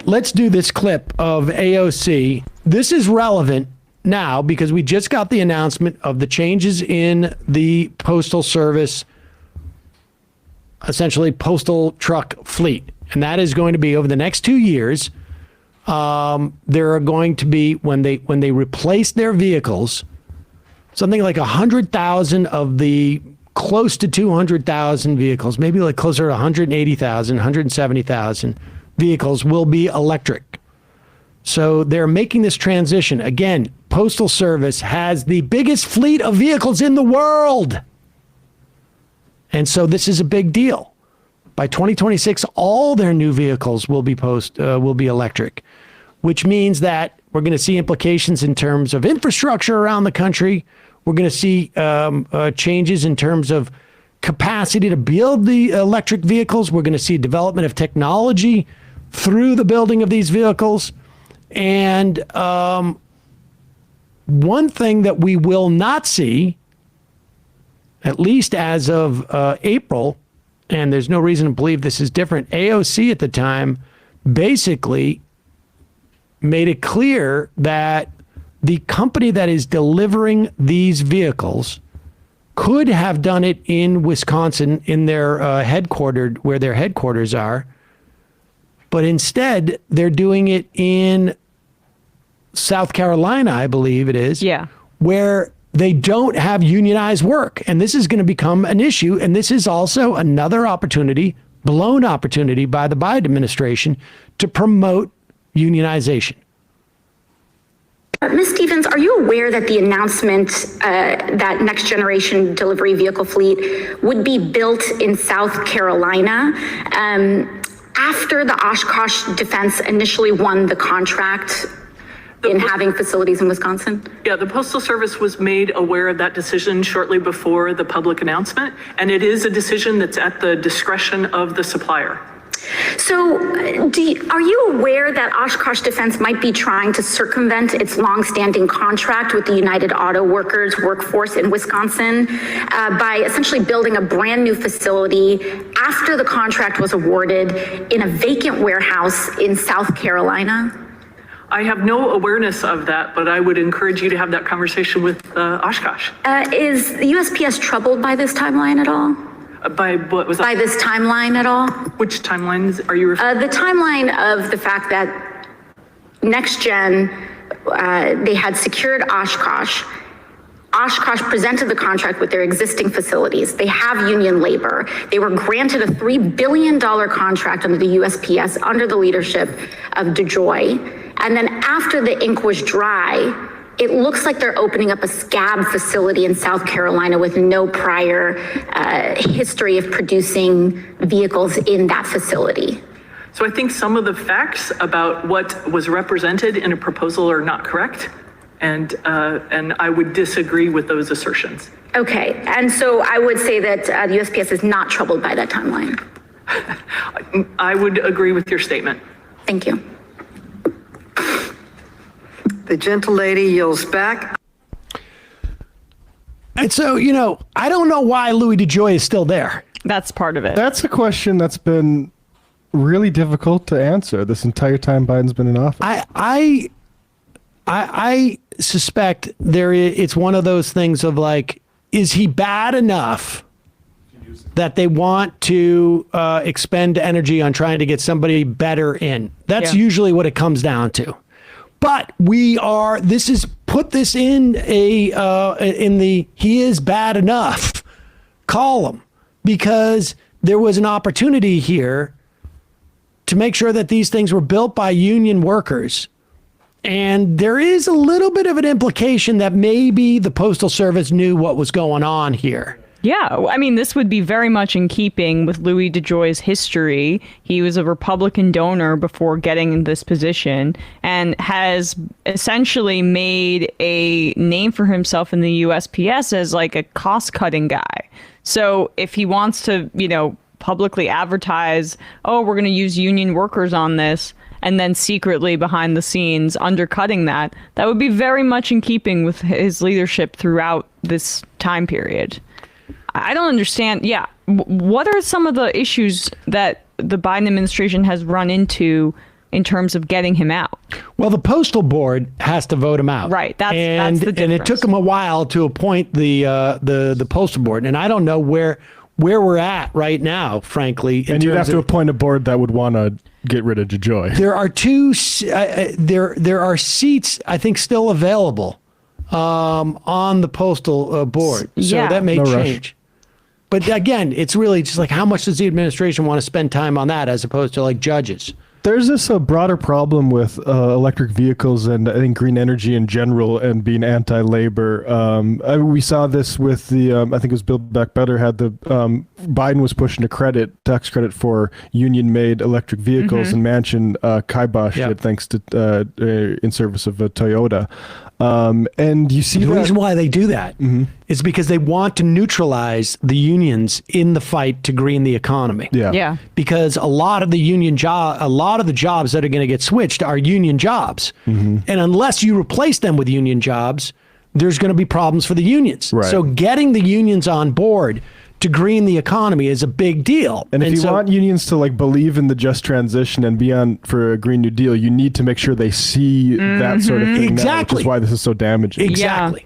let's do this clip of AOC. This is relevant now because we just got the announcement of the changes in the Postal Service, essentially postal truck fleet. And that is going to be over the next 2 years. There are going to be, when they replace their vehicles, something like 100,000 of the close to 200,000 vehicles, maybe like closer to 180,000, 170,000 vehicles will be electric. So they're making this transition. Again, Postal Service has the biggest fleet of vehicles in the world. And so this is a big deal. By 2026, all their new vehicles will be electric, which means that we're going to see implications in terms of infrastructure around the country. We're going to see changes in terms of capacity to build the electric vehicles. We're going to see development of technology through the building of these vehicles. And one thing that we will not see, at least as of April, and there's no reason to believe this is different, AOC at the time basically made it clear that the company that is delivering these vehicles could have done it in Wisconsin in their where their headquarters are, but instead they're doing it in South Carolina, I believe it is, where they don't have unionized work. And this is going to become an issue. And this is also another opportunity, blown opportunity by the Biden administration to promote unionization. Ms. Stevens, are you aware that the announcement that next generation delivery vehicle fleet would be built in South Carolina after the Oshkosh Defense initially won the contract in having facilities in Wisconsin? Yeah, the Postal Service was made aware of that decision shortly before the public announcement, and it is a decision that's at the discretion of the supplier. So are you aware that Oshkosh Defense might be trying to circumvent its longstanding contract with the United Auto Workers workforce in Wisconsin by essentially building a brand new facility after the contract was awarded in a vacant warehouse in South Carolina? I have no awareness of that, but I would encourage you to have that conversation with Oshkosh. Is the USPS troubled by this timeline at all? By what was that? By this timeline at all? Which timelines are you referring to? The timeline of the fact that Next Gen, they had secured Oshkosh. Oshkosh presented the contract with their existing facilities. They have union labor. They were granted a $3 billion contract under the USPS under the leadership of DeJoy. And then after the ink was dry, it looks like they're opening up a scab facility in South Carolina with no prior history of producing vehicles in that facility. So I think some of the facts about what was represented in a proposal are not correct. And I would disagree with those assertions. Okay, and so I would say that the USPS is not troubled by that timeline. I would agree with your statement. Thank you. The gentlelady yields back. And so, I don't know why Louis DeJoy is still there. That's part of it. That's a question that's been really difficult to answer this entire time Biden's been in office. I suspect it's one of those things of like, is he bad enough that they want to expend energy on trying to get somebody better in? That's usually what it comes down to. But put this in the he is bad enough column, because there was an opportunity here to make sure that these things were built by union workers. And there is a little bit of an implication that maybe the Postal Service knew what was going on here. Yeah, I mean, this would be very much in keeping with Louis DeJoy's history. He was a Republican donor before getting in this position and has essentially made a name for himself in the USPS as like a cost-cutting guy. So if he wants to, publicly advertise, oh, we're going to use union workers on this, and then secretly behind the scenes undercutting that would be very much in keeping with his leadership throughout this time period. I don't understand. Yeah. What are some of the issues that the Biden administration has run into in terms of getting him out. Well, the postal board has to vote him out. Right. That's the and it took difference. him a while to appoint the postal board, and I don't know where we're at right now, frankly. And you'd have to appoint a board that would want to get rid of DeJoy. There are there are seats, I think, still available on the postal board. So Yeah. that may No rush. change. But again, it's really just like, how much does the administration want to spend time on that as opposed to like judges? There's this broader problem with electric vehicles and I think green energy in general and being anti-labor. We saw this with the, I think it was Build Back Better had the, Biden was pushing a tax credit for union-made electric vehicles and Manchin kiboshed Yep. it thanks to in service of Toyota. And you see The that. reason why they do that is because they want to neutralize the unions in the fight to green the economy. Yeah. Because a lot of the jobs that are going to get switched are union jobs. And unless you replace them with union jobs, there's going to be problems for the unions. Right. So getting the unions on board to green the economy is a big deal. And if you so- want unions to like believe in the just transition and be on for a Green New Deal, you need to make sure they see that sort of thing now, which Exactly. is why this is so damaging. Exactly.